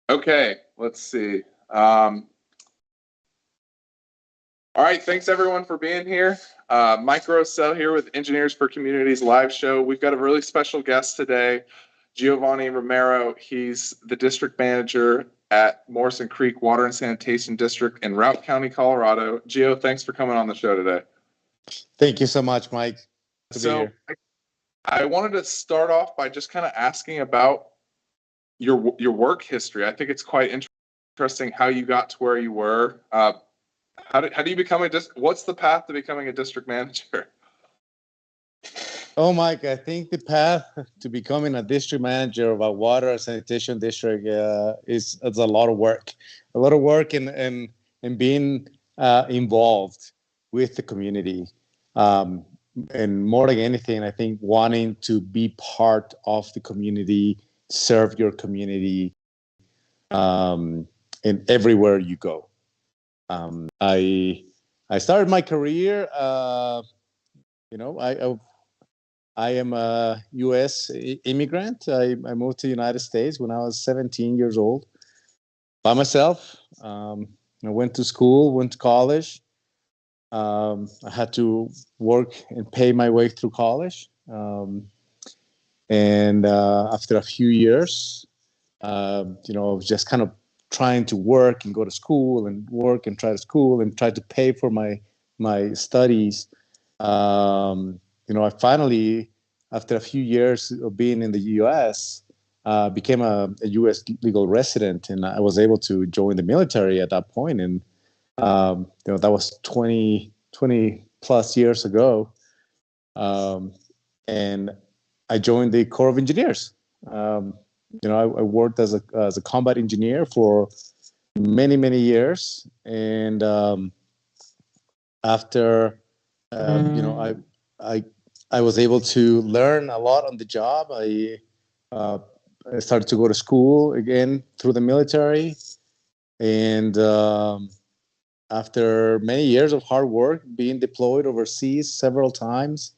Okay, let's see. All right, thanks everyone for being here. Mike Rossell here with Engineers for Communities live show. We've got a really special guest today, Geovanny Romero. He's the district manager at Morrison Creek Water and Sanitation District in Routt County, Colorado. Geo, thanks for coming on the show today. Thank you so much, Mike. To be here. I wanted to start off by just kind of asking about your work history. I think it's quite interesting how you got to where you were. How do you become what's the path to becoming a district manager? Oh, Mike, I think the path to becoming a district manager of a water and sanitation district is a lot of work. A lot of work and being involved with the community. And more than anything, I think wanting to be part of the community, serve your community, and everywhere you go. I started my career. I am a U.S. immigrant. I moved to the United States when I was 17 years old by myself. I went to school, went to college. I had to work and pay my way through college. And after a few years, just kind of trying to work and go to school and work and try to pay for my studies. I finally, after a few years of being in the U.S., became a U.S. legal resident, and I was able to join the military at that point. And that was 20 plus years ago. And I joined the Corps of Engineers. I worked as a combat engineer for many years, and after I was able to learn a lot on the job. I started to go to school again through the military, and after many years of hard work, being deployed overseas several times,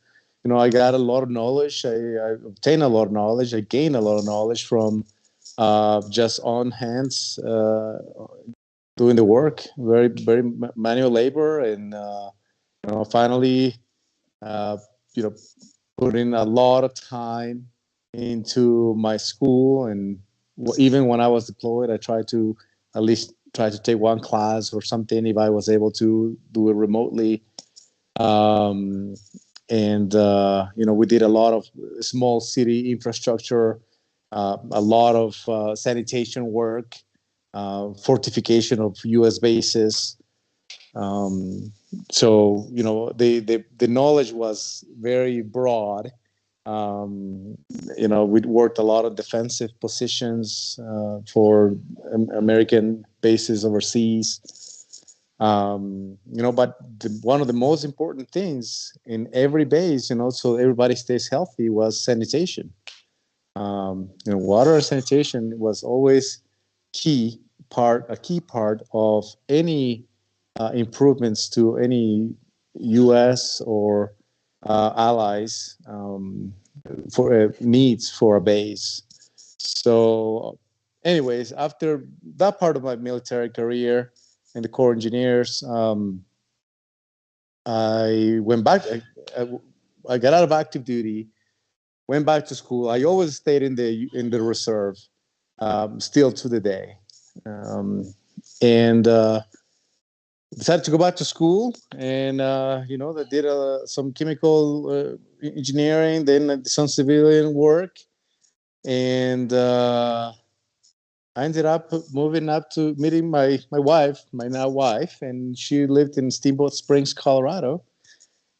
I got a lot of knowledge. I obtained a lot of knowledge. I gained a lot of knowledge from just on hands doing the work, very manual labor, and finally, put in a lot of time into my school. And even when I was deployed, I tried to at least try to take one class or something if I was able to do it remotely. We did a lot of small city infrastructure, a lot of sanitation work, fortification of U.S. bases. So the knowledge was very broad. We worked a lot of defensive positions for American bases overseas. But one of the most important things in every base, so everybody stays healthy, was sanitation. Water sanitation was always a key part of any improvements to any U.S. or allies for needs for a base. So, anyways, after that part of my military career in the Corps of Engineers, I went back. I got out of active duty, went back to school. I always stayed in the reserve, still to the day, and decided to go back to school. And I did some chemical engineering, then some civilian work, and I ended up moving up to meeting my wife, my now wife, and she lived in Steamboat Springs, Colorado.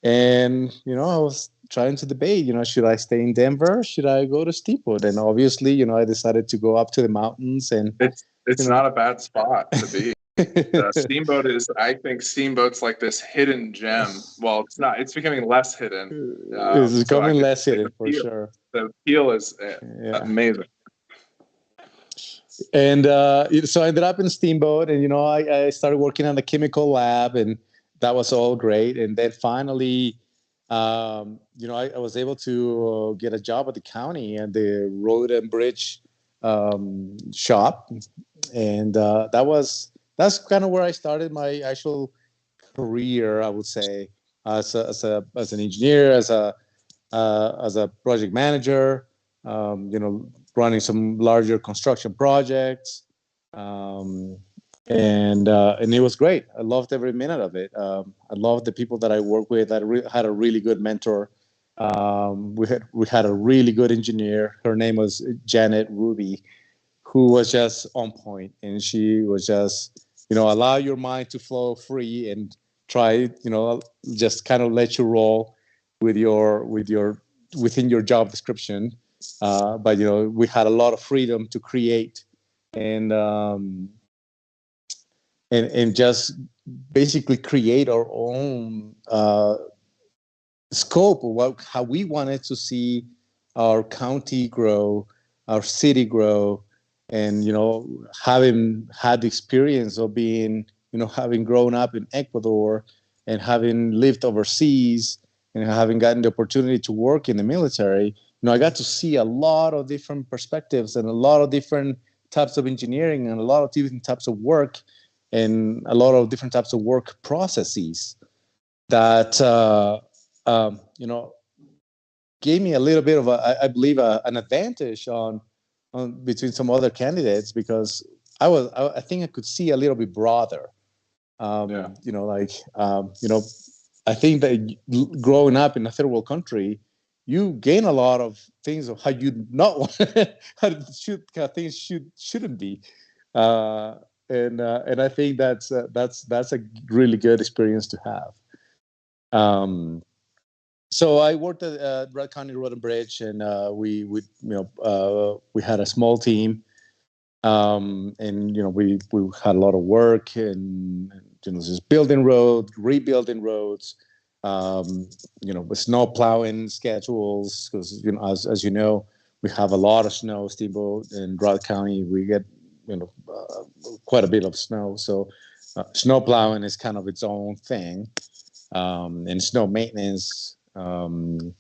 And, I was trying to debate, should I stay in Denver? Should I go to Steamboat? And obviously, I decided to go up to the mountains. And it's not a bad spot to be. Steamboat I think Steamboat's like this hidden gem. Well, it's not. It's becoming less hidden. It's becoming less hidden for sure. The appeal is amazing. And so I ended up in Steamboat, and I started working on the chemical lab, and that was all great. And then finally, I was able to get a job at the county and the road and bridge shop, and that's kind of where I started my actual career, I would say, as an engineer, as a project manager, running some larger construction projects, um, and it was great. I loved every minute of it. I loved the people that I worked with. Had a really good mentor. We had a really good engineer. Her name was Janet Ruby, who was just on point, and she was just, allow your mind to flow free and try, just kind of let you roll with your within your job description. But we had a lot of freedom to create, and and just basically create our own scope of how we wanted to see our county grow, our city grow, and having had the experience of being, having grown up in Ecuador and having lived overseas and having gotten the opportunity to work in the military, I got to see a lot of different perspectives and a lot of different types of engineering and a lot of different types of work and a lot of different types of work processes that you know gave me a little bit of I believe an advantage on between some other candidates, because I think I could see a little bit broader. Yeah. I think that growing up in a third world country, you gain a lot of things of how you not want how things shouldn't be, uh, and I think that's a really good experience to have. So I worked at Routt County Road and Bridge, and we had a small team, and we had a lot of work and just building roads, rebuilding roads, with snow plowing schedules, because as you know, we have a lot of snow. Steamboat in Routt County, we get quite a bit of snow, so snow plowing is kind of its own thing, and snow maintenance. Road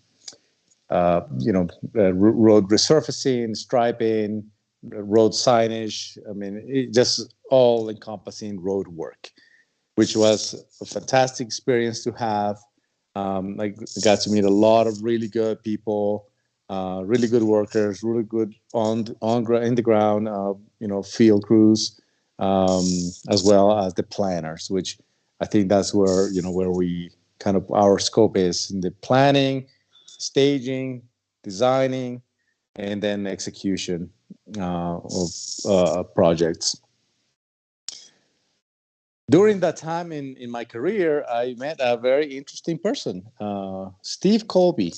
resurfacing, striping, road signage. I mean, just all encompassing road work, which was a fantastic experience to have. I got to meet a lot of really good people, really good workers, really good in the ground, field crews, as well as the planners, which I think that's where we kind of our scope is in the planning, staging, designing, and then execution of projects. During that time in my career, I met a very interesting person, Steve Colby.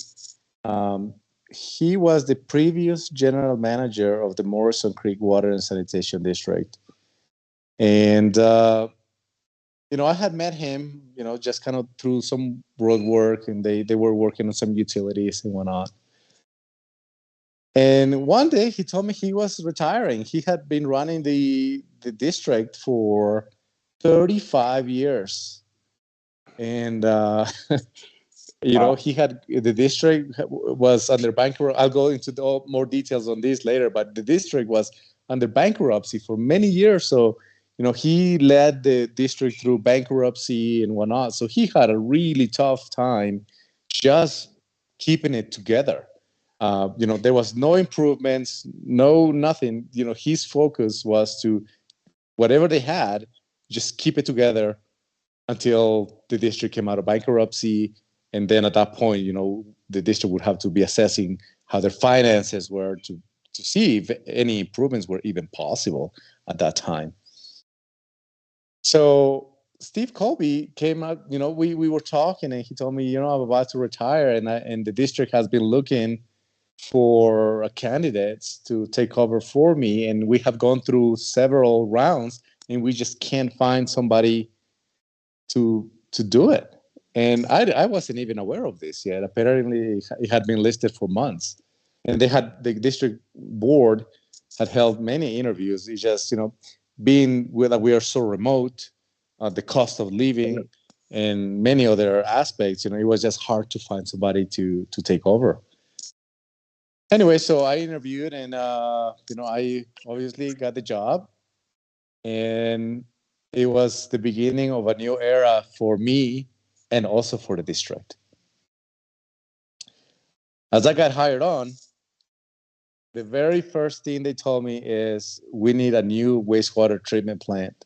Um, he was the previous general manager of the Morrison Creek Water and Sanitation District. And, I had met him, just kind of through some road work, and they were working on some utilities and whatnot. And one day he told me he was retiring. He had been running the district for 35 years. And, Wow. he had the district was under bankruptcy. I'll go into more details on this later, but the district was under bankruptcy for many years. So, he led the district through bankruptcy and whatnot. So he had a really tough time just keeping it together. There was no improvements, no nothing. His focus was to whatever they had, just keep it together until the district came out of bankruptcy. And then at that point, the district would have to be assessing how their finances were to see if any improvements were even possible at that time. So Steve Colby came out, we were talking, and he told me, I'm about to retire, and the district has been looking for candidates to take over for me. And we have gone through several rounds, and we just can't find somebody to do it. And I wasn't even aware of this yet. Apparently, it had been listed for months, and the district board had held many interviews. It's just being that we are so remote, the cost of living, and many other aspects. It was just hard to find somebody to take over. Anyway, so I interviewed, and I obviously got the job. And it was the beginning of a new era for me and also for the district. As I got hired on, the very first thing they told me is we need a new wastewater treatment plant.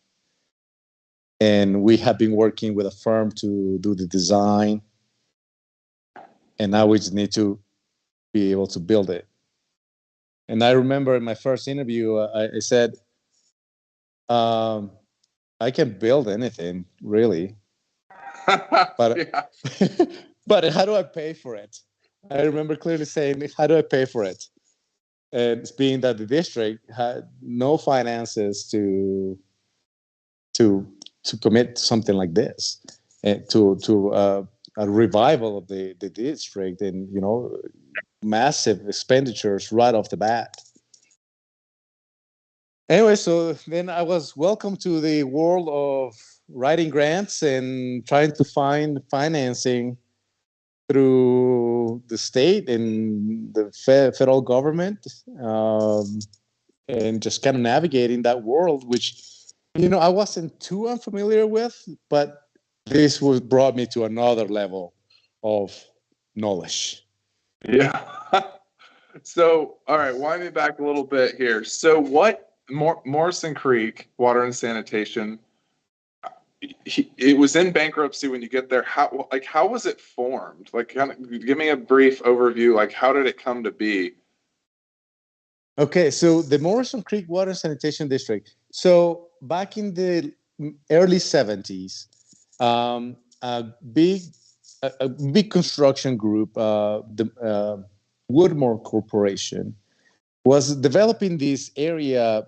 And we have been working with a firm to do the design. And now we just need to be able to build it. And I remember in my first interview, I said, I can build anything, really. But, Yeah. but how do I pay for it? I remember clearly saying, how do I pay for it? And it's being that the district had no finances to commit to something like this, and to a revival of the district, and massive expenditures right off the bat. Anyway, so then I was welcomed to the world of writing grants and trying to find financing through the state and the federal government, and just kind of navigating that world, which I wasn't too unfamiliar with, but this brought me to another level of knowledge. Yeah. So, all right, wind me back a little bit here. So, what Morrison Creek Water and Sanitation? It was in bankruptcy when you get there. How was it formed? Like, kind of give me a brief overview. Like, how did it come to be? Okay, so the Morrison Creek Water and Sanitation District. So back in the early 70s, a big construction group, the Woodmore Corporation, was developing this area.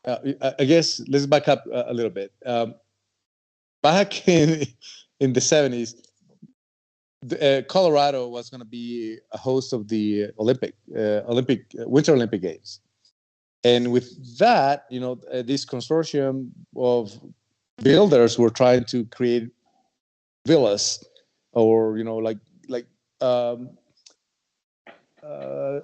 I guess let's back up a little bit. Back in the 70s, Colorado was going to be a host of the Winter Olympic Games. And with that, this consortium of builders were trying to create villas, or um,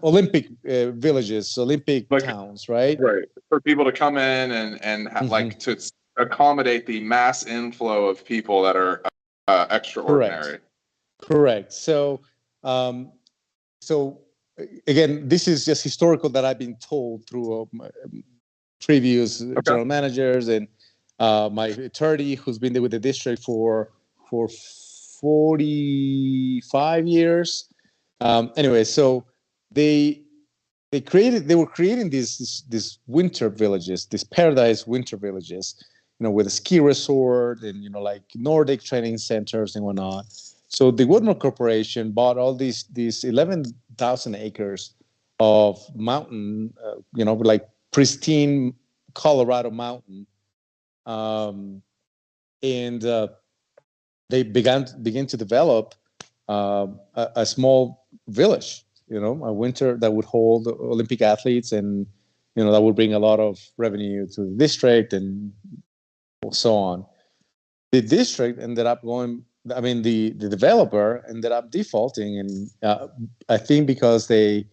Olympic villages, Olympic towns, right? Right, for people to come in and like to accommodate the mass inflow of people that are extraordinary. Correct. So, so again, this is just historical that I've been told through previous general managers and my attorney, who's been there with the district for 45 years. Anyway, so they were creating these winter villages, these paradise winter villages, with a ski resort and like Nordic training centers and whatnot. So the Woodmore Corporation bought all these 11,000 acres of mountain, like pristine Colorado mountain, and they began to develop a small village, a winter that would hold Olympic athletes, and that would bring a lot of revenue to the district and so on. The district ended up the developer ended up defaulting, and I think because the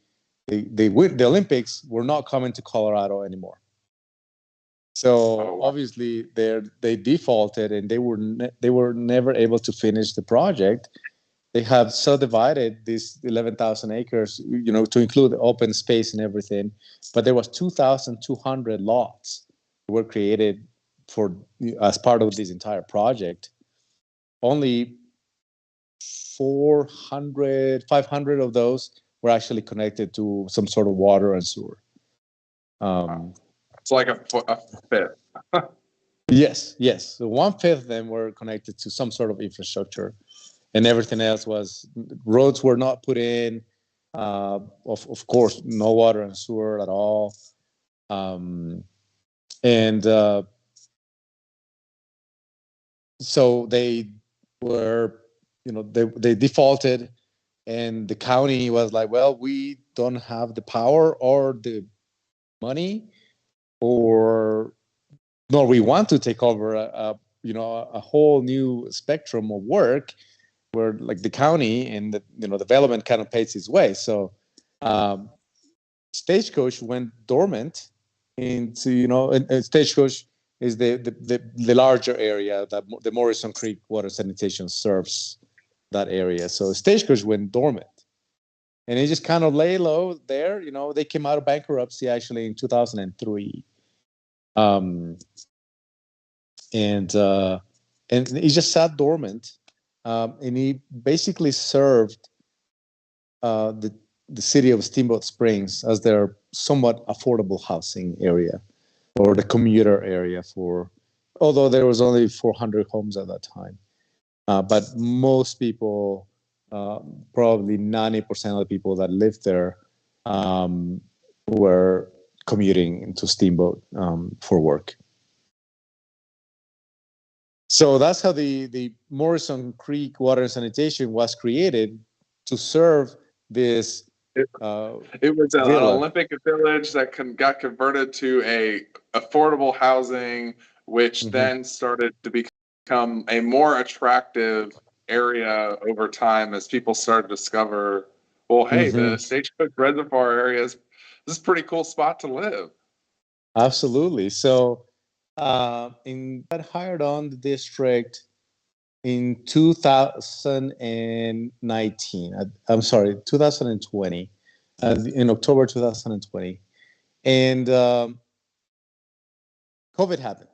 Olympics were not coming to Colorado anymore. So obviously they defaulted, and they were never able to finish the project. They have subdivided these 11,000 acres, to include open space and everything. But there was 2,200 lots that were created as part of this entire project. Only 500 of those were actually connected to some sort of water and sewer. It's like a fifth. Yes. So 1/5 of them were connected to some sort of infrastructure, and everything else was roads were not put in. Of course, no water and sewer at all. So they were, they defaulted, and the county was like, well, we don't have the power or the money, nor we want to take over a whole new spectrum of work, where like the county and the development kind of pays its way. So Stagecoach went dormant into, and Stagecoach is the larger area that the Morrison Creek Water Sanitation serves that area. So Stagecoach went dormant. And it just kind of lay low there. You know, they came out of bankruptcy actually in 2003. And it just sat dormant. And he basically served the city of Steamboat Springs as their somewhat affordable housing area, or the commuter area although there was only 400 homes at that time. But most people, probably 90% of the people that lived there, were commuting into Steamboat for work. So that's how the Morrison Creek Water and Sanitation was created, to serve this. It was an Olympic village that got converted to a affordable housing, which then started to become a more attractive area over time as people started to discover, well, hey, the Stagecoach Reservoir Area this is a pretty cool spot to live. Absolutely. So got hired on the district in 2019. I'm sorry, 2020, in October 2020. And COVID happened.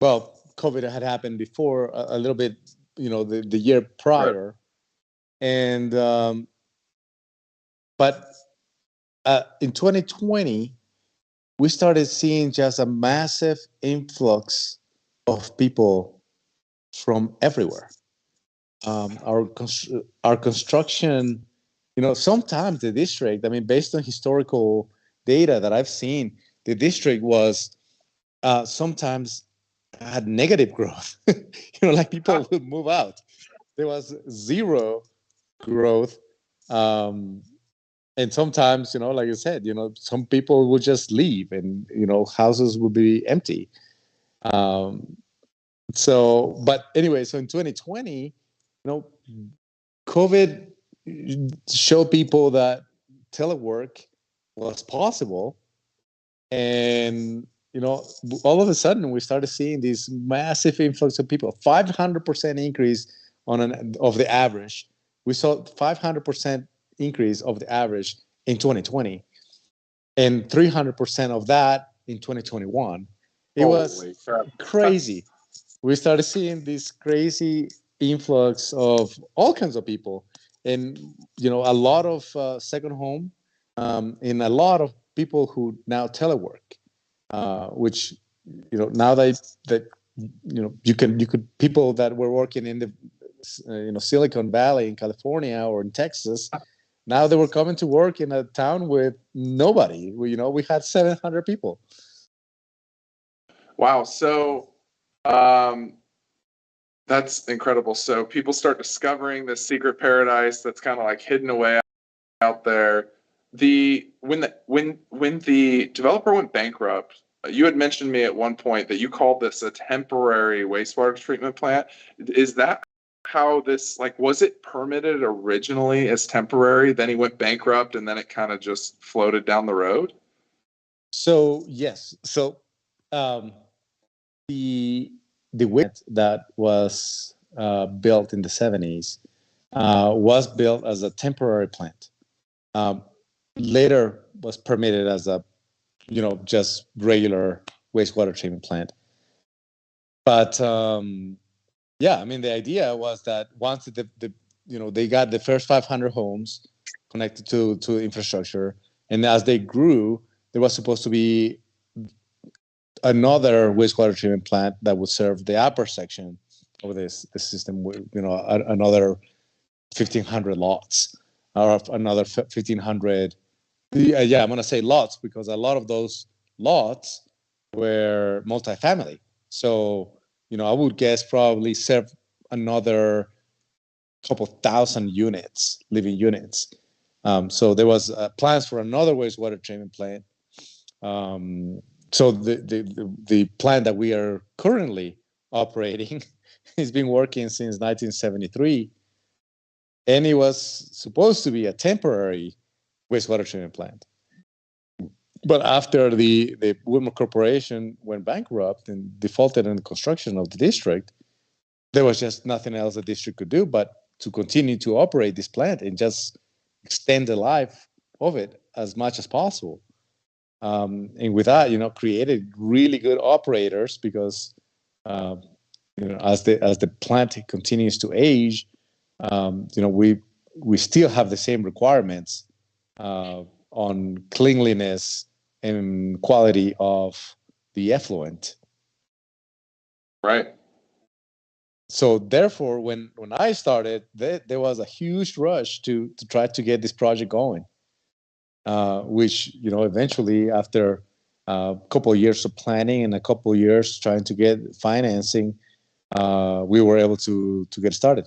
Well, COVID had happened before a little bit, the year prior. Right. And but in 2020, we started seeing just a massive influx of people from everywhere. Our construction, sometimes the district, based on historical data that I've seen, the district was sometimes had negative growth. Like people would move out. There was zero growth. And sometimes, like I said, some people would just leave, and, houses would be empty. But anyway, so in 2020, COVID showed people that telework was possible. And, all of a sudden we started seeing this massive influx of people, 500% increase of the average. We saw 500% increase of the average in 2020, and 300% of that in 2021. It was crazy. We started seeing this crazy influx of all kinds of people, and a lot of second home, and a lot of people who now telework, which now that you could people that were working in the Silicon Valley in California or in Texas, now they were coming to work in a town with nobody. We had 700 people. Wow. So that's incredible. So people start discovering this secret paradise that's kind of like hidden away out there. When the developer went bankrupt, you had mentioned to me at one point that you called this a temporary wastewater treatment plant. Is that how this, was it permitted originally as temporary, then he went bankrupt, and then it kind of just floated down the road? So yes. So the wastewater that was built in the 70s was built as a temporary plant. Later was permitted as a just regular wastewater treatment plant. But the idea was that once they got the first 500 homes connected to infrastructure, and as they grew, there was supposed to be another wastewater treatment plant that would serve the upper section of this system with another 1,500 lots, or another 1,500. I'm going to say lots because a lot of those lots were multifamily. So, I would guess probably serve another couple thousand units, living units. So there was plans for another wastewater treatment plant. So the plant that we are currently operating has been working since 1973, and it was supposed to be a temporary wastewater treatment plant. But after the Wilmer Corporation went bankrupt and defaulted in the construction of the district, there was just nothing else the district could do but to continue to operate this plant and just extend the life of it as much as possible. And with that, created really good operators because, as the plant continues to age, we still have the same requirements on cleanliness and quality of the effluent. Right. So therefore, when I started, there was a huge rush to try to get this project going, which eventually, after a couple of years of planning and a couple of years trying to get financing, we were able to get started.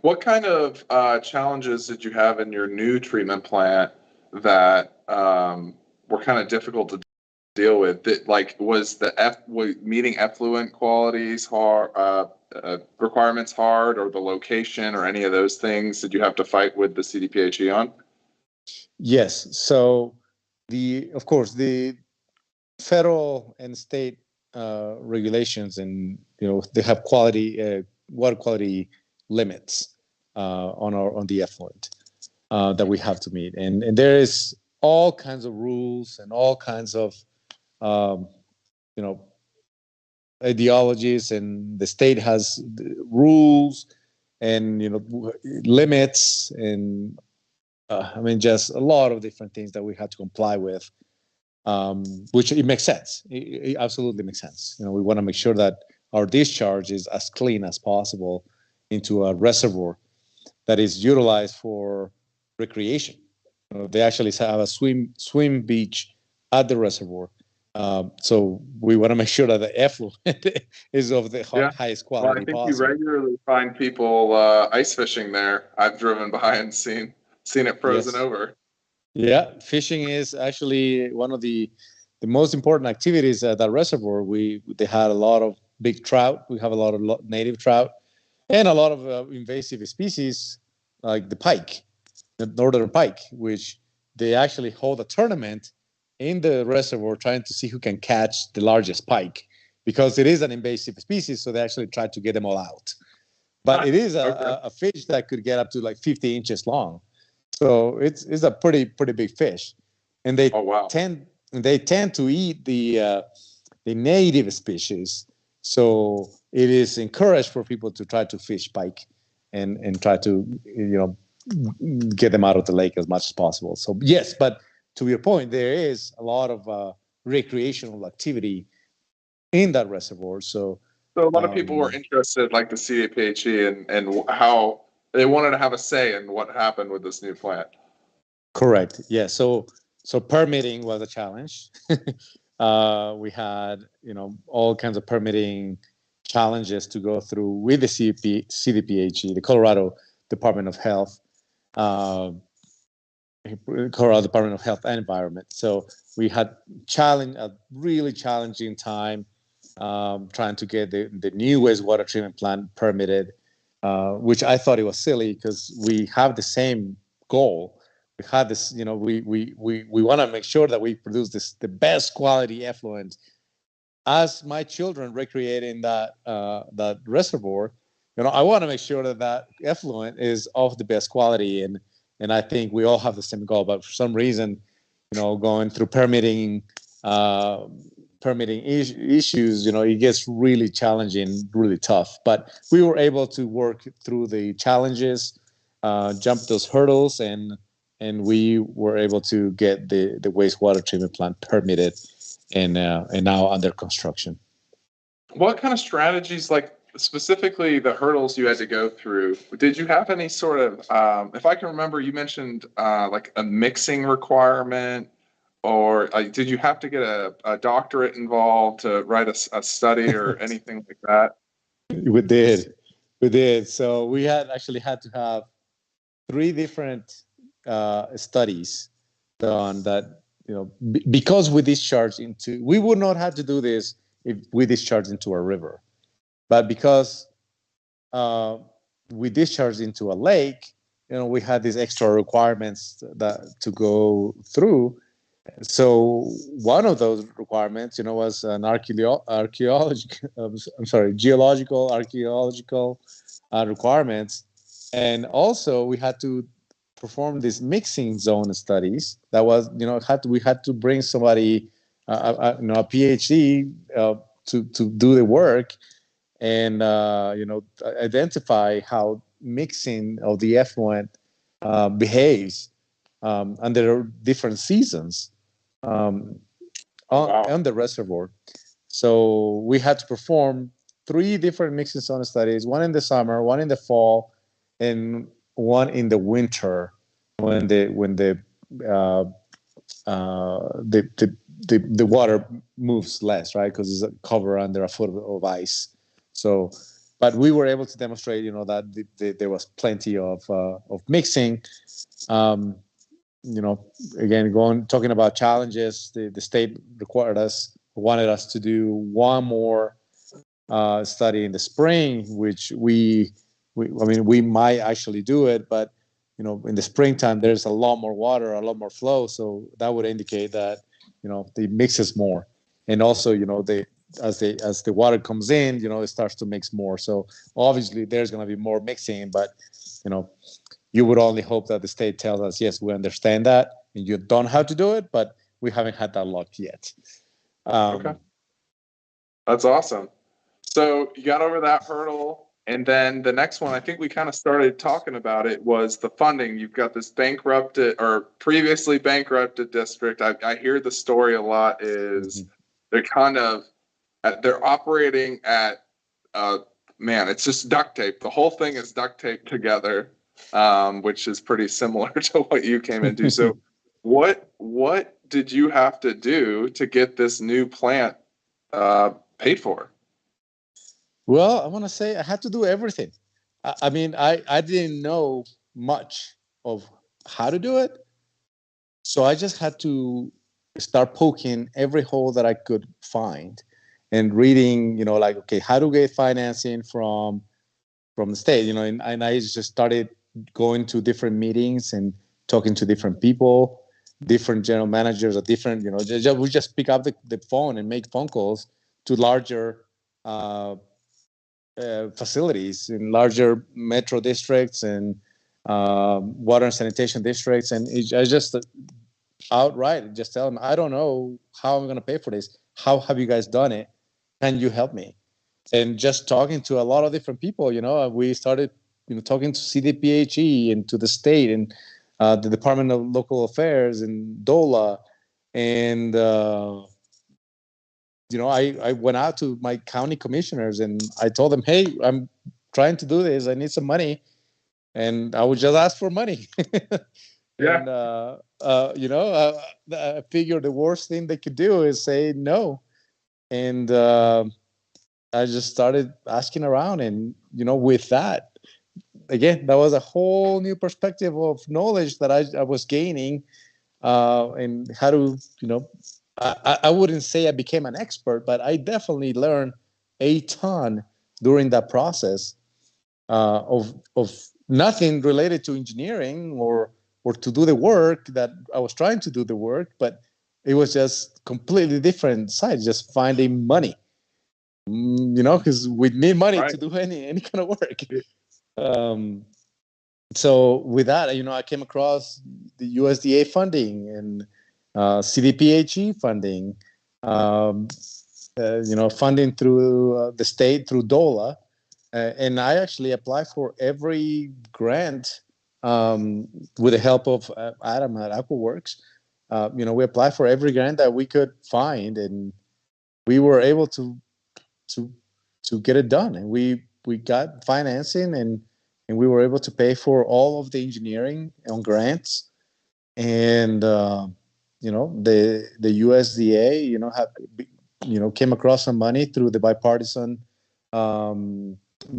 What kind of challenges did you have in your new treatment plant that were kind of difficult to deal with? That, like, was meeting effluent qualities hard, requirements hard, or the location, or any of those things? Did you have to fight with the CDPHE on? Yes. So of course, the federal and state regulations, and they have water quality limits on the effluent that we have to meet, and there is all kinds of rules and all kinds of ideologies, and the state has rules and limits, and just a lot of different things that we had to comply with. Which it makes sense. It absolutely makes sense. We want to make sure that our discharge is as clean as possible into a reservoir that is utilized for recreation. They actually have a swim beach at the reservoir. So we want to make sure that the effluent is of the highest quality well, I think possible. you regularly find people ice fishing there. I've driven by and seen it frozen over. Yeah, fishing is actually one of the most important activities at that reservoir. They had a lot of big trout. We have a lot of native trout, and a lot of invasive species like the pike, the northern pike, which they actually hold a tournament in the reservoir trying to see who can catch the largest pike, because it is an invasive species. So they actually try to get them all out. But it is a fish that could get up to like 50 inches long. So it's a pretty big fish, and they tend to eat the native species. So it is encouraged for people to try to fish pike and try to get them out of the lake as much as possible. So yes, but to your point, there is a lot of recreational activity in that reservoir. So a lot of people were interested, like the CDPHE, and how they wanted to have a say in what happened with this new plant. Correct. Yeah. So permitting was a challenge. We had all kinds of permitting challenges to go through with the CDPHE, the Colorado Department of Health, Colorado Department of Health and Environment. So we had a really challenging time trying to get the new wastewater treatment plant permitted, which I thought it was silly because we have the same goal. We had this, we want to make sure that we produce the best quality effluent. As my children recreate in that reservoir, I want to make sure that effluent is of the best quality, and I think we all have the same goal. But for some reason, going through permitting issues, it gets really challenging, really tough. But we were able to work through the challenges, jump those hurdles, and we were able to get the wastewater treatment plant permitted and now under construction. What kind of strategies, like specifically the hurdles you had to go through, did you have any sort of, if I can remember, you mentioned like a mixing requirement, or did you have to get a doctorate involved to write a study or anything like that? We did. So we had to have 3 different studies done that, because we would not have to do this if we discharged into a river, but because we discharged into a lake, we had these extra requirements to go through, So one of those requirements, was an geological, archaeological requirements, and also we had to perform these mixing zone studies. That was, we had to bring somebody, a PhD, to do the work, and identify how mixing of the effluent behaves under different seasons um, Wow. on the reservoir. So we had to perform 3 different mixing zone studies: one in the summer, one in the fall, and one in the winter when uh, the water moves less, right? Because it's covered under a foot of ice. So, but we were able to demonstrate, that there was plenty of mixing. Um, Again, talking about challenges, the state wanted us to do one more study in the spring, which we might actually do it, but in the springtime there's a lot more water, a lot more flow, so that would indicate that the mixes more, and also as the water comes in, it starts to mix more. So obviously there's going to be more mixing, but you would only hope that the state tells us, yes, we understand that, and you don't have to do it, but we haven't had that luck yet. Okay. That's awesome. So you got over that hurdle. And then the next one, I think we kind of started talking about it, was the funding. You've got this bankrupted or previously bankrupted district. I hear the story a lot is they're kind of, they're operating at, man, it's just duct tape. The whole thing is duct tape together, which is pretty similar to what you came into. So what did you have to do to get this new plant paid for? Well, I want to say I had to do everything. I mean, I didn't know much of how to do it. So I just had to start poking every hole that I could find and reading, like, okay, how to get financing from the state, and I just started going to different meetings and talking to different people, different general managers of different, we just pick up the phone and make phone calls to larger facilities in larger metro districts and water and sanitation districts. And I just outright just tell them, I don't know how I'm going to pay for this. How have you guys done it? Can you help me? And just talking to a lot of different people, we started, talking to CDPHE and to the state and the Department of Local Affairs and DOLA. And, I went out to my county commissioners and I told them, hey, I'm trying to do this. I need some money. And I would just ask for money. Yeah. And, I figured the worst thing they could do is say no. And I just started asking around. And, with that, again, that was a whole new perspective of knowledge that I was gaining, and how to, I wouldn't say I became an expert, but I definitely learned a ton during that process of nothing related to engineering or to do the work that I was trying to do the work, but it was just completely different side, just finding money, because we need money to Right. do any kind of work. So with that, I came across the USDA funding and CDPHE funding, funding through the state through DOLA. And I actually applied for every grant with the help of Adam at AquaWorks. We applied for every grant that we could find, and we were able to get it done. And we got financing, and we were able to pay for all of the engineering on grants. And the USDA, came across some money through the bipartisan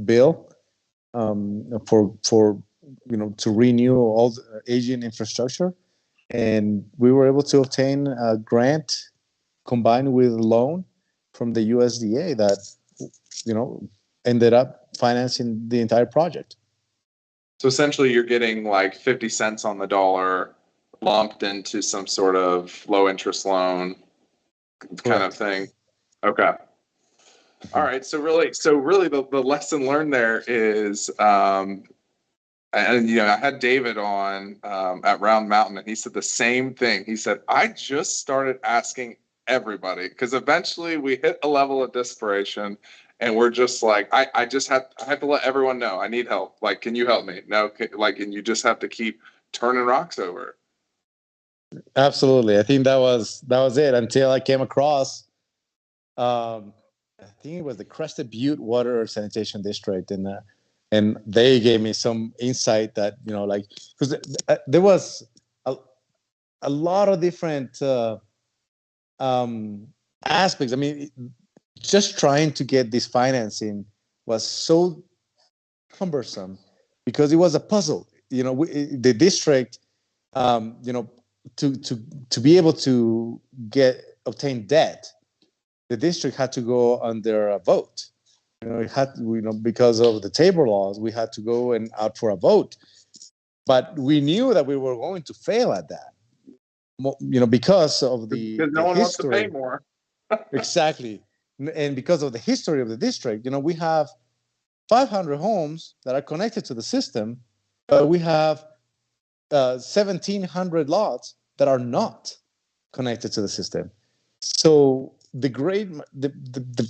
bill for to renew all the aging infrastructure, and we were able to obtain a grant combined with a loan from the USDA that ended up financing the entire project. So essentially, you're getting like 50 cents on the dollar lumped into some sort of low interest loan kind of thing. Okay. All right. So really the lesson learned there is, and I had David on at Round Mountain, and he said the same thing. He said, I just started asking everybody, because eventually we hit a level of desperation, and we're just like, I have to let everyone know I need help. Like, can you help me? No, and you just have to keep turning rocks over. Absolutely. I think that was it until I came across, I think it was the Crested Butte Water Sanitation District, and they gave me some insight that, like, because there was a lot of different aspects. I mean, just trying to get this financing was so cumbersome because it was a puzzle. The district, to be able to obtain debt, the district had to go under a vote. Because of the Tabor laws, we had to go out for a vote. But we knew that we were going to fail at that. Because of because no one wants to pay more. Exactly. And because of the history of the district, we have 500 homes that are connected to the system, but we have 1,700 lots that are not connected to the system. So the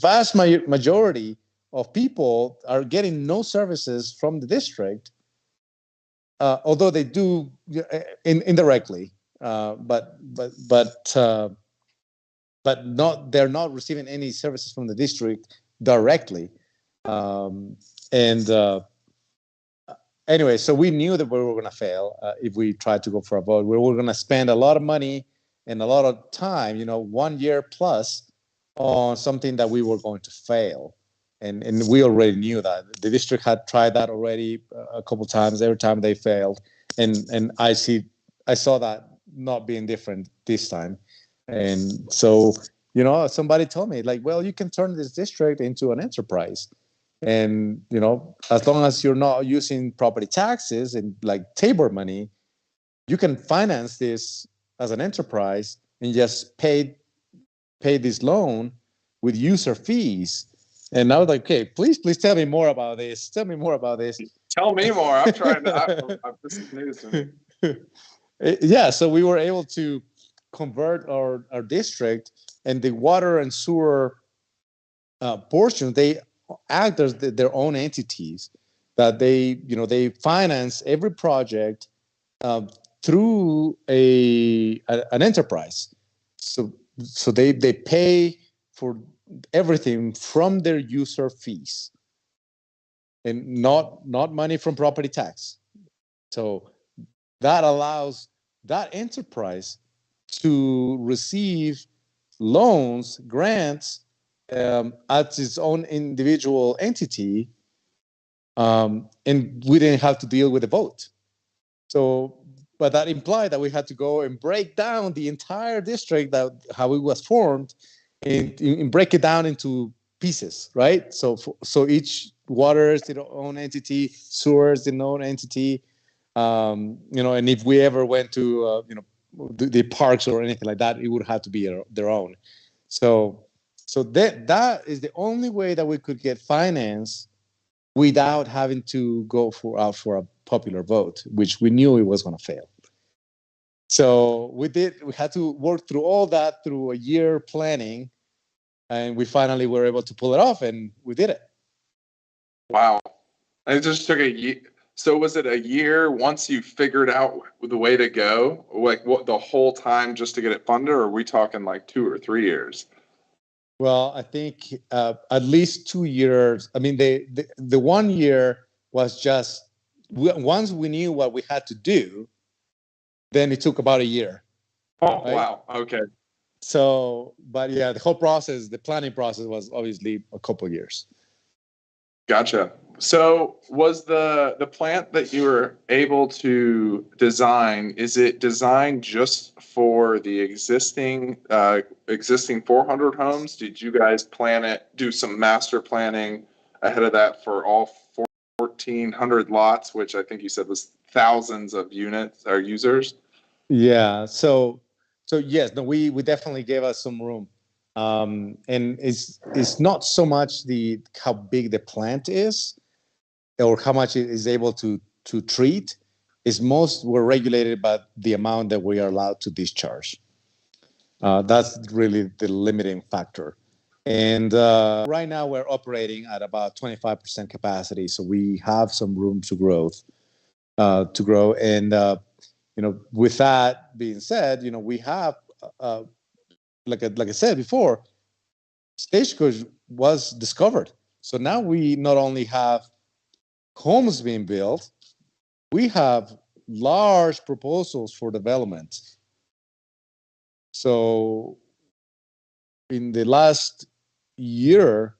vast majority of people are getting no services from the district, although they do indirectly, but they're not receiving any services from the district directly. Anyway, so we knew that we were going to fail if we tried to go for a vote. We were going to spend a lot of money and a lot of time, 1 year plus, on something that we were going to fail. And we already knew that. The district had tried that already a couple times. Every time they failed. And I saw that not being different this time. And so, somebody told me, like, well, you can turn this district into an enterprise. And, as long as you're not using property taxes and like Tabor money, you can finance this as an enterprise and just pay this loan with user fees. And I was like, okay, please tell me more about this. Tell me more about this. Tell me more. I'm trying to, this is news to me. Yeah, so we were able to convert our district, and the water and sewer portion, they act as their own entities, that they finance every project through an enterprise. So they pay for everything from their user fees, and not money from property tax. So that allows that enterprise to receive loans, grants, as its own individual entity, and we didn't have to deal with a vote. So, but that implied that we had to go and break down the entire district, how it was formed, and break it down into pieces, right? So each water is its own entity, sewer is its own entity, and if we ever went to the parks or anything like that, it would have to be their own. So that is the only way that we could get finance without having to go out for a popular vote, which we knew it was going to fail. So we had to work through all that through a year planning, and we finally were able to pull it off, and we did it. Wow. And it just took a year. So was it a year once you figured out the way to go, like what the whole time just to get it funded, or are we talking like 2 or 3 years? Well, I think at least 2 years. I mean, the 1 year was just once we knew what we had to do, then it took about a year. Oh, right? Wow. Okay. So, but yeah, the whole process, the planning process, was obviously a couple of years. Gotcha. So was the plant that you were able to design, is it designed just for the existing 400 homes? Did you guys do some master planning ahead of that for all 1,400 lots, which I think you said was thousands of units or users? Yeah. So yes, no, we definitely gave us some room. And it's not so much the how big the plant is or how much it is able to treat. Is most we're regulated by the amount that we are allowed to discharge. That's really the limiting factor. And right now we're operating at about 25% capacity, so we have some room to grow. And with that being said, we have, like I said before, Stagecoach was discovered. So now we not only have homes being built, we have large proposals for development. So in the last year,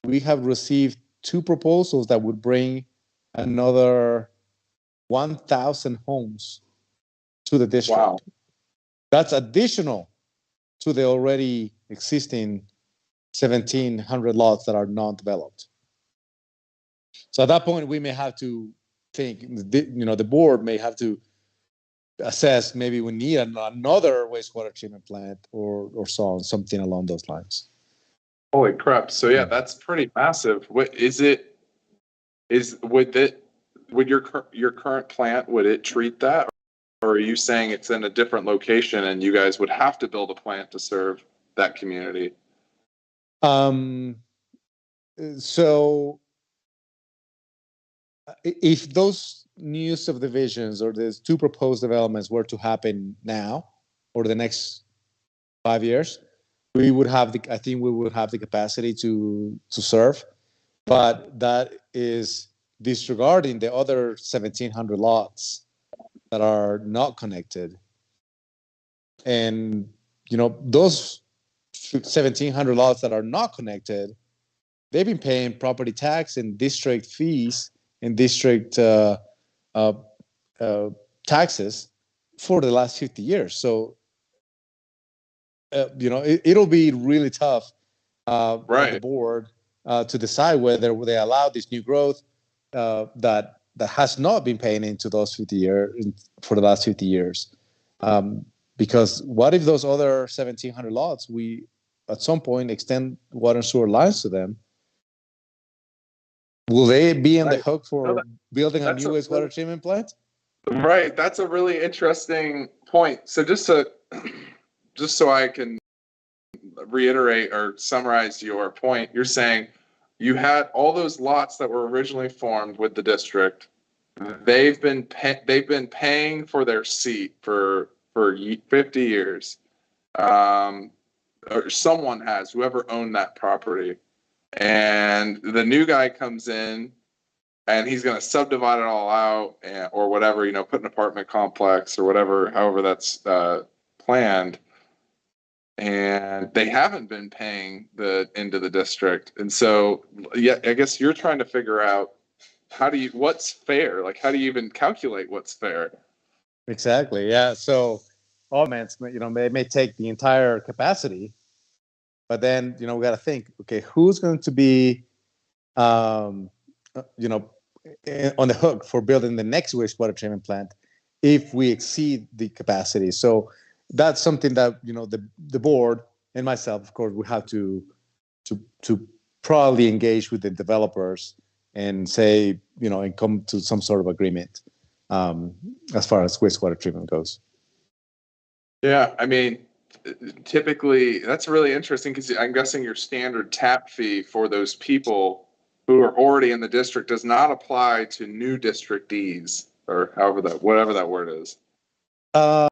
we have received two proposals that would bring another 1,000 homes to the district. Wow. That's additional to the already existing 1,700 lots that are non-developed. So at that point, we may have to think, the board may have to assess maybe we need another wastewater treatment plant or so on, something along those lines. Holy crap. So yeah, that's pretty massive. What is it? Would your current plant, would it treat that? Or are you saying it's in a different location and you guys would have to build a plant to serve that community? So if those new subdivisions or these two proposed developments were to happen now or the next 5 years, I think we would have the capacity to serve, but that is disregarding the other 1,700 lots that are not connected. And those 1,700 lots that are not connected, they've been paying property tax and district fees and district taxes for the last 50 years. So, it'll be really tough at the board to decide whether they allow this new growth that has not been paying into those 50 years for the last 50 years. Because what if those other 1,700 lots, we at some point extend water and sewer lines to them? Will they be on the hook for building a new wastewater treatment plant? Right. That's a really interesting point. So just so I can reiterate or summarize your point, you're saying you had all those lots that were originally formed with the district. They've been paying for their seat for 50 years. Or someone has, whoever owned that property. And the new guy comes in and he's going to subdivide it all out or whatever, put an apartment complex or whatever, however that's planned. And they haven't been paying into the district. And so, yeah, I guess you're trying to figure out what's fair? Like, how do you even calculate what's fair? Exactly. Yeah. So, they may take the entire capacity, but then, we got to think, okay, who's going to be, on the hook for building the next wastewater treatment plant if we exceed the capacity? So that's something that, the board and myself, of course, we have to probably engage with the developers and say, and come to some sort of agreement as far as wastewater treatment goes. Yeah, I mean, typically that's really interesting because I'm guessing your standard tap fee for those people who are already in the district does not apply to new districtees or whatever that word is. I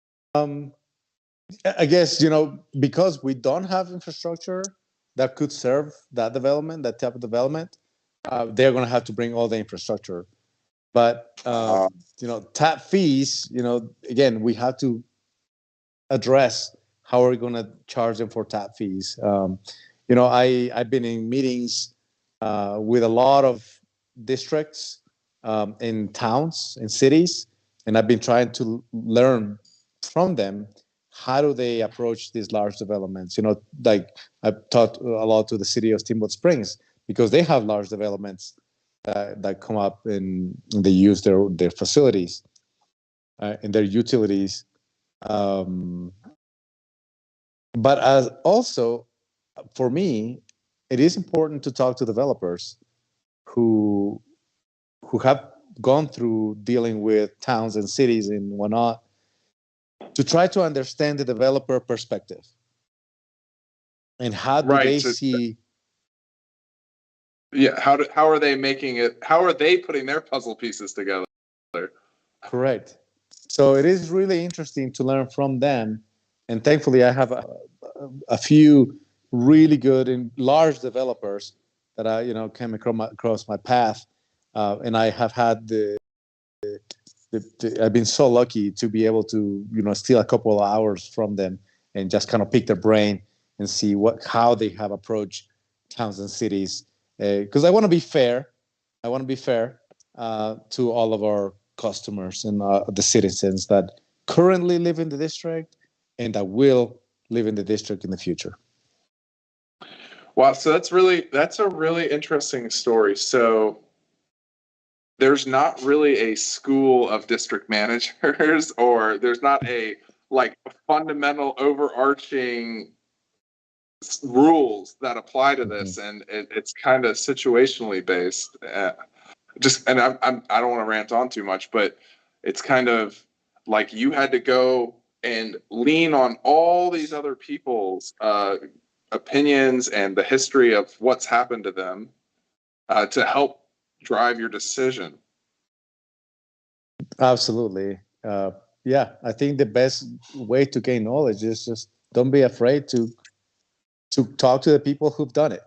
guess, because we don't have infrastructure that could serve that type of development, they're going to have to bring all the infrastructure. But, tap fees, again, we have to address how we're going to charge them for tap fees. I've been in meetings with a lot of districts in towns and cities, and I've been trying to learn from them how do they approach these large developments. Like I've talked a lot to the city of Steamboat Springs because they have large developments that come up and they use their facilities and their utilities Um, but as also for me, it is important to talk to developers who have gone through dealing with towns and cities and whatnot to try to understand the developer perspective and how do Right. they So, see. yeah. How are they making it? How are they putting their puzzle pieces together? Correct. So it is really interesting to learn from them, and thankfully I have a few really good and large developers that I came across my path, and I have had I've been so lucky to be able to steal a couple of hours from them and just kind of pick their brain and see how they have approached towns and cities, because I want to be fair. I want to be fair to all of our customers and the citizens that currently live in the district and that will live in the district in the future. Wow. So that's a really interesting story. So there's not really a school of district managers, or there's not a like fundamental overarching rules that apply to this, and it's kind of situationally based. And I don't want to rant on too much, but it's kind of like you had to go and lean on all these other people's opinions and the history of what's happened to them to help drive your decision. Absolutely. Yeah, I think the best way to gain knowledge is just don't be afraid to talk to the people who've done it.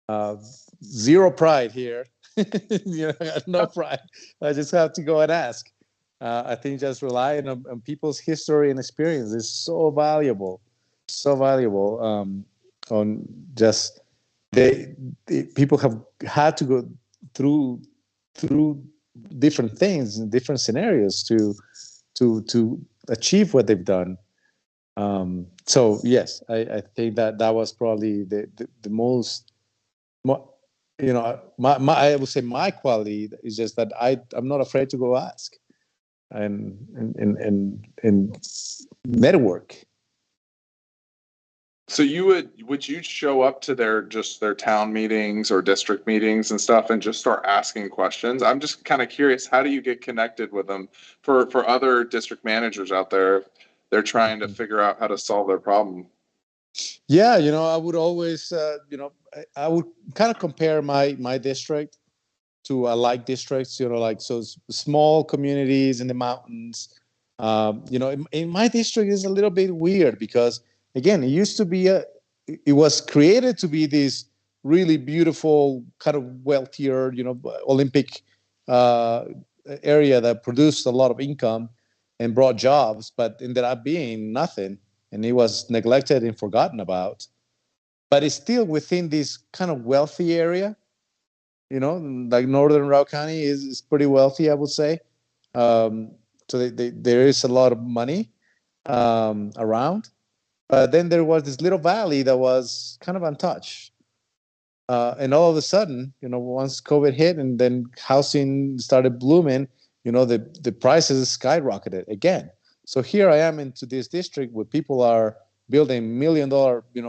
Uh, Zero pride here. No pride. I just have to go and ask. I think just relying on people's history and experience is so valuable, so valuable. On just people have had to go through different things and different scenarios to achieve what they've done. So yes, I think that was probably the most, I would say my quality is just that I'm not afraid to go ask and network. So would you show up to their town meetings or district meetings and stuff and just start asking questions? I'm just kind of curious, how do you get connected with them for other district managers out there? They're trying to figure out how to solve their problem. Yeah, I would always, I would kind of compare my district to like districts, like so small communities in the mountains. In my district is a little bit weird because again, it was created to be this really beautiful kind of wealthier, Olympic uh, area that produced a lot of income and brought jobs, but ended up being nothing, and it was neglected and forgotten about. But it's still within this kind of wealthy area, like northern Routt County is pretty wealthy, I would say. So there is a lot of money around. But then there was this little valley that was kind of untouched. And all of a sudden, once COVID hit and then housing started blooming, the prices skyrocketed again. So here I am into this district where people are building $1 million,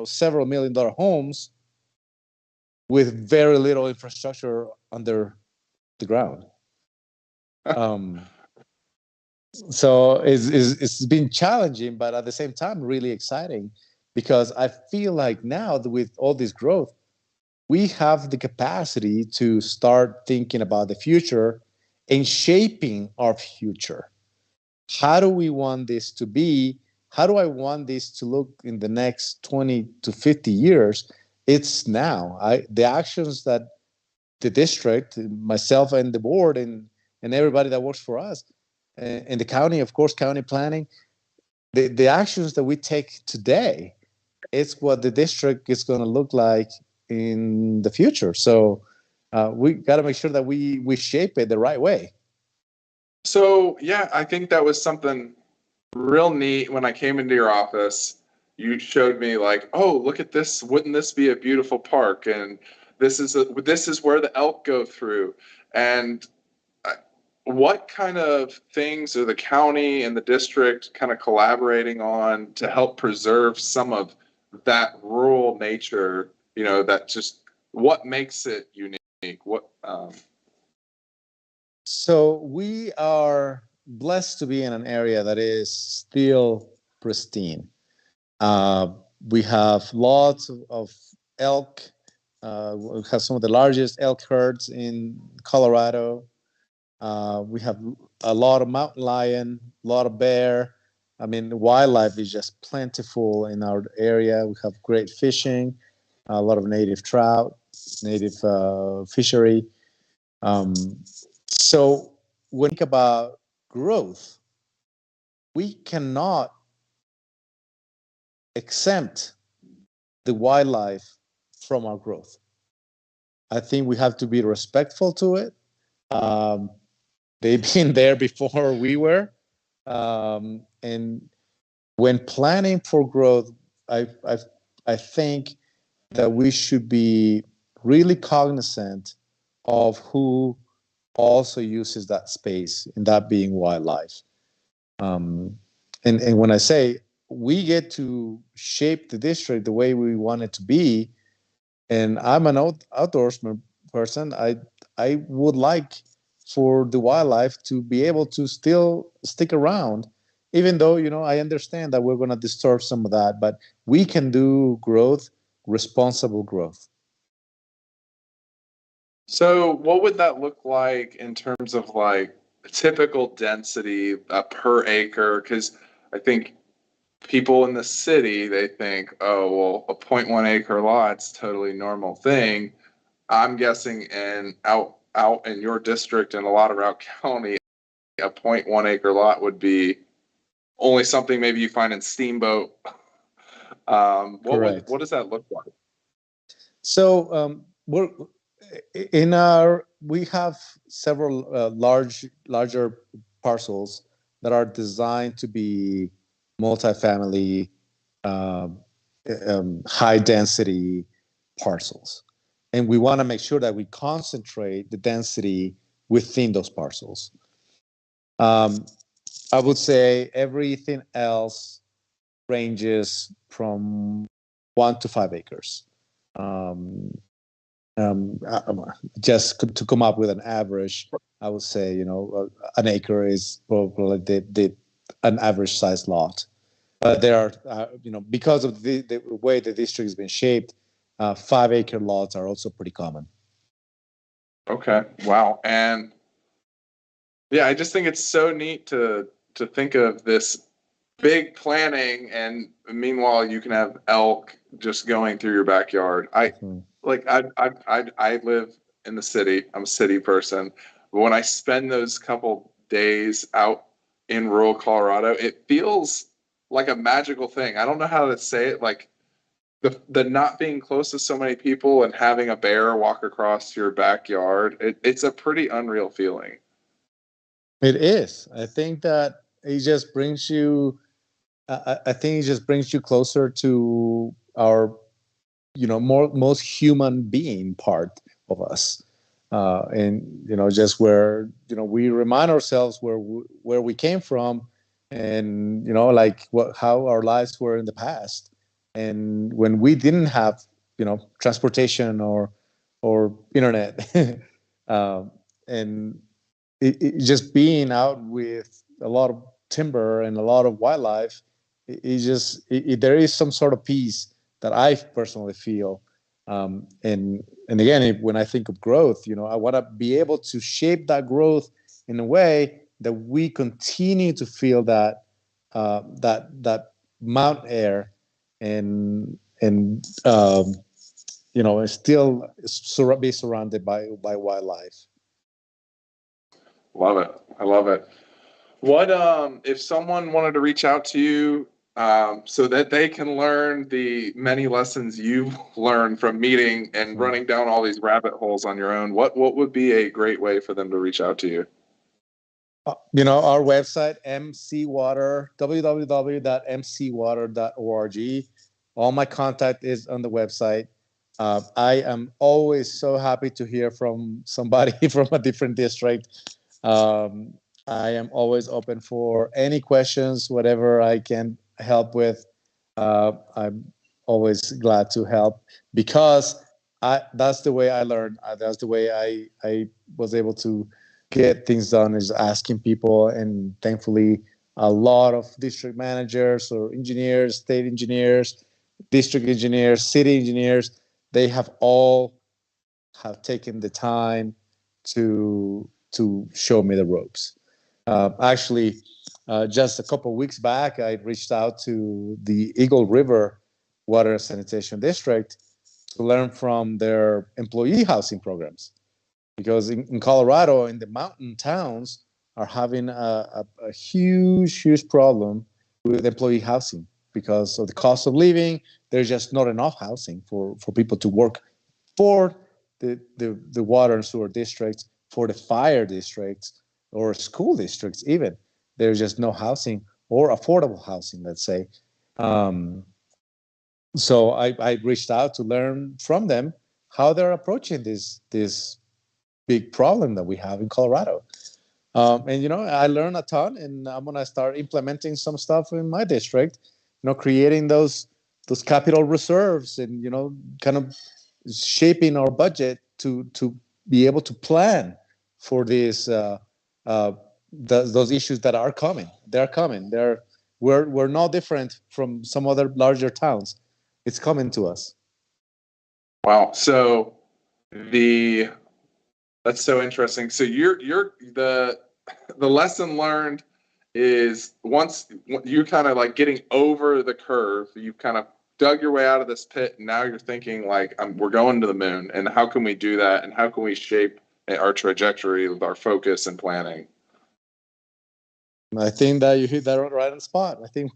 several $1 million homes with very little infrastructure under the ground. So it's been challenging, but at the same time, really exciting because I feel like now that with all this growth, we have the capacity to start thinking about the future and shaping our future. How do we want this to be? How do I want this to look in the next 20 to 50 years? It's now. The actions that the district, myself and the board and everybody that works for us, and the county, of course, county planning, the actions that we take today, it's what the district is going to look like in the future. So we got to make sure that we shape it the right way. So yeah, I think that was something real neat when I came into your office. You showed me like, oh, look at this. Wouldn't this be a beautiful park? And this is where the elk go through. And what kind of things are the county and the district kind of collaborating on to help preserve some of that rural nature? You know, that just what makes it unique? So we are blessed to be in an area that is still pristine. Uh, we have lots of elk. We have some of the largest elk herds in Colorado. We have a lot of mountain lion, a lot of bear. I mean, the wildlife is just plentiful in our area. We have great fishing, a lot of native trout, native fishery. Um, so when we think about growth, we cannot exempt the wildlife from our growth. I think we have to be respectful to it. Um, they've been there before we were. And when planning for growth, I, I, I think that we should be really cognizant of who also uses that space, and that being wildlife. Um, and when I say we get to shape the district the way we want it to be, and I'm an outdoorsman person, I would like for the wildlife to be able to still stick around, even though I understand that we're going to disturb some of that, but we can do growth, responsible growth. So what would that look like in terms of like typical density per acre? Because I think people in the city, they think, oh, well, a 0.1 acre lot's totally normal thing. I'm guessing out in your district and a lot of Routt County, a 0.1 acre lot would be only something maybe you find in Steamboat. Correct. What does that look like? So we have several larger parcels that are designed to be multifamily, high density parcels, and we want to make sure that we concentrate the density within those parcels. I would say everything else ranges from 1 to 5 acres. Um, just to come up with an average, I would say an acre is probably an average size lot. But there are because of the way the district has been shaped, 5 acre lots are also pretty common. Okay, wow, and yeah, I just think it's so neat to think of this big planning, and meanwhile you can have elk just going through your backyard. I live in the city. I'm a city person. But when I spend those couple days out in rural Colorado, it feels like a magical thing. I don't know how to say it. Like the not being close to so many people and having a bear walk across your backyard, it's a pretty unreal feeling. It is. I think that it just brings you. I think it just brings you closer to our, most human being part of us, and just where we remind ourselves where we came from, and like how our lives were in the past, and when we didn't have transportation or internet, and just being out with a lot of timber and a lot of wildlife, there is some sort of peace that I personally feel. And again, when I think of growth, I want to be able to shape that growth in a way that we continue to feel that that mountain air and still be surrounded by wildlife. Love it. I love it. What if someone wanted to reach out to you so that they can learn the many lessons you've learned from meeting and running down all these rabbit holes on your own? What would be a great way for them to reach out to you? Our website, mcwater, www.mcwater.org. All my contact is on the website. I am always so happy to hear from somebody from a different district. I am always open for any questions, whatever I can help with. I'm always glad to help because that's the way I learned. That's the way I was able to get things done, is asking people. And thankfully, a lot of district managers or engineers, state engineers, district engineers, city engineers, they have all have taken the time to show me the ropes. Actually, just a couple of weeks back, I reached out to the Eagle River Water and Sanitation District to learn from their employee housing programs, because in Colorado, in the mountain towns, are having a huge problem with employee housing because of the cost of living. There's just not enough housing for people to work for the water and sewer districts, for the fire districts or school districts even. There's just no housing or affordable housing, let's say. So I reached out to learn from them how they're approaching this big problem that we have in Colorado. And, I learned a ton, and I'm going to start implementing some stuff in my district, creating those capital reserves and, kind of shaping our budget to be able to plan for these those issues that are coming. They're coming. We're no different from some other larger towns. It's coming to us. Wow. So that's so interesting. So you're the lesson learned is once you kind of like getting over the curve, you've kind of dug your way out of this pit, and now you're thinking like, we're going to the moon, and how can we do that, and how can we shape our trajectory with our focus and planning? I think that you hit that right on the spot. I think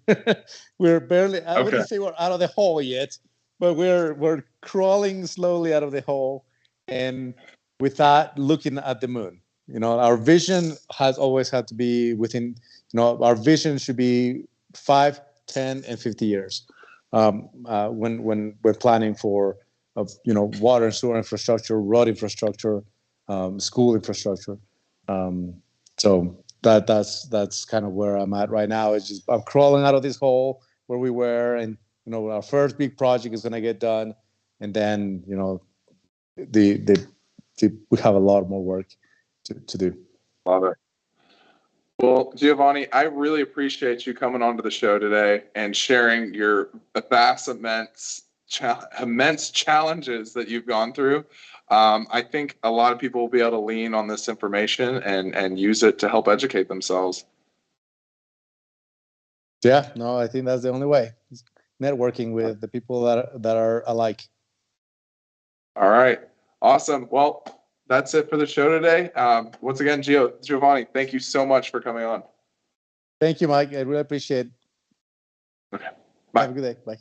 we're barely, I wouldn't say we're out of the hole yet, but we're crawling slowly out of the hole, and with that, looking at the moon. Our vision has always had to be within, our vision should be 5, 10, and 50 years when we're planning for, water and sewer infrastructure, road infrastructure, school infrastructure. So that's kind of where I'm at right now. It's just I'm crawling out of this hole where we were, and our first big project is going to get done, and then we have a lot more work to do. Love it. Well, Geovanny, I really appreciate you coming onto the show today and sharing your vast, immense challenges that you've gone through. I think a lot of people will be able to lean on this information and use it to help educate themselves. Yeah, no, I think that's the only way. Networking with the people that are alike. All right. Awesome. Well, that's it for the show today. Once again, Geovanny, thank you so much for coming on. Thank you, Mike. I really appreciate it. Okay. Bye. Have a good day. Bye.